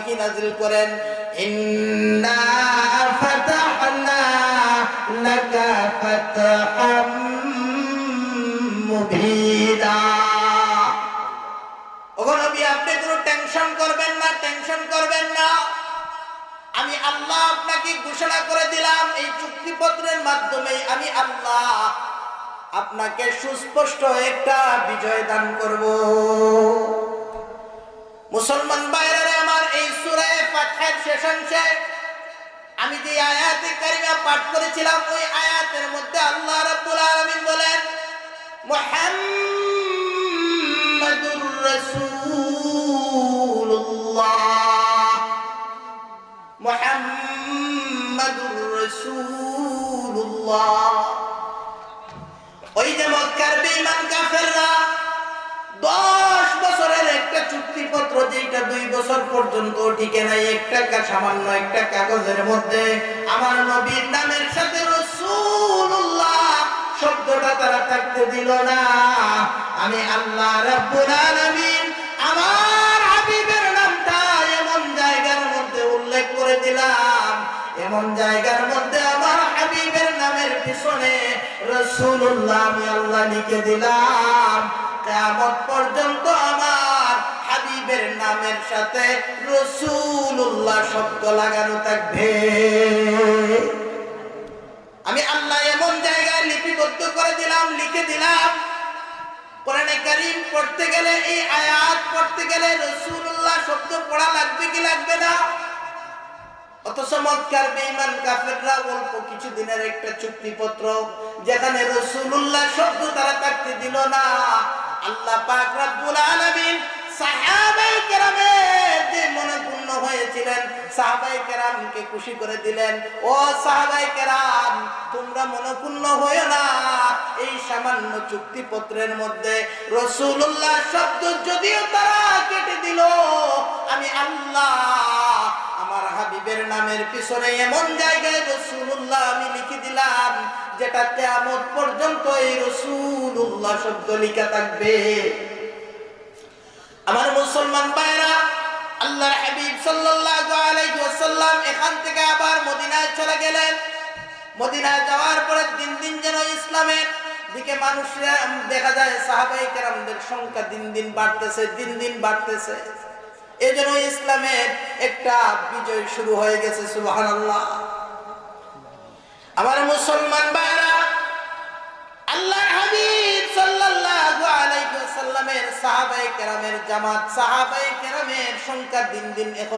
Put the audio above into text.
কি নাযিল করেন, ইন্না ফাতাহনা লাকা ফাতহাম মুবিনা। ওগো নবী, আপনি কোনো টেনশন করবেন না, টেনশন করবেন না। আমি আল্লাহ আপনাকে ঘোষণা করে দিলাম, এই চুক্তিপত্রের মাধ্যমে আমি আল্লাহ আপনাকে সুস্পষ্ট একটা বিজয় দান করব। মুসলমান ভাইরা আমার, এই সূরা ফাতহের শেষাংশে আমি যে আয়াতে কারিমা পাঠ করেছিলাম, ওই আয়াতের মধ্যে আল্লাহ রাব্বুল আলামিন বলেন, মুহাম্মাদুর রাসূলুল্লাহ, মুহাম্মাদুর রাসূলুল্লাহ। ওই যে মক্কার বেঈমান কাফেররা 10 বছরের একটা চুক্তিপত্র, যেটা 2 বছর পর্যন্ত টিকে নাই, একটা সামান্য একটা কাগজের মধ্যে আমার নবীর নামের সাথে রাসূলুল্লাহ শব্দটা তারা থাকতে দিল না। আমি আল্লাহ রাব্বুল আলামিন আমার হাবিবের নামটা এমন জায়গার মধ্যে উল্লেখ করে দিলাম, এমন জায়গার মধ্যে আমার হাবিবের নামের পিছনে রাসূলুল্লাহ আমি আল্লাহ লিখে দিলাম। কিয়ামত পর্যন্ত আমার হাবিবের নামের সাথে রাসূলুল্লাহ শব্দ লাগানো থাকবে। আমি আল্লাহ এমন জায়গায় লিপিবদ্ধ করে দিলাম, লিখে দিলাম। কোরআনে কারীম পড়তে গেলে, এই আয়াত পড়তে গেলে রাসূলুল্লাহ শব্দ পড়া লাগবে কি লাগবে না? অথচ মক্কার বেঈমান কাফেররা অল্প কিছু দিনের একটা চুক্তিপত্র, যেখানে রাসূলুল্লাহ শব্দ তারা থাকতে দিল না। আল্লাহ পাক রব্বুল আলামিন সাহাবায়ে কেরামের যে মনোপূর্ণ হয়েছিলেন, সাহাবায়ে কেরামকে খুশি করে দিলেন, ও সাহাবায়ে কেরাম, তোমরা মনোপূর্ণ হয়ো না। এই সামান্য চুক্তিপত্রের মধ্যে রাসূলুল্লাহ শব্দ যদিও তারা কেটে দিল, আমি আল্লাহ আমার হাবিবের নামের পিছনে এমন জায়গায় রাসূলুল্লাহ আমি লিখে দিলাম, যেটা কিয়ামত পর্যন্ত এই রাসূলুল্লাহ শব্দ লেখা থাকবে। আমার মুসলমান ভাইরা, আল্লাহর হাবিব সাল্লাল্লাহু আলাইহি ওয়াসাল্লাম এখান থেকে আবার মদিনায় চলে গেলেন। মদিনায় যাওয়ার পরে দিন দিন যেন ইসলামের দিকে মানুষরা দেখা যায়, সাহাবায়ে কেরামদের সংখ্যা দিন দিন বাড়তেছে, দিন দিন বাড়তেছে। এজন্য ইসলামের একটা বিজয় শুরু হয়ে গেছে। সুবহানাল্লাহ। আমার মুসলমান ভাইরা, আল্লাহর হাবিব সাল্লাল্লাহু আলাইহি ওয়াসাল্লামের সাহাবায়ে কেরামের জামাত, সাহাবায়ে কেরামের সংখ্যা দিন দিন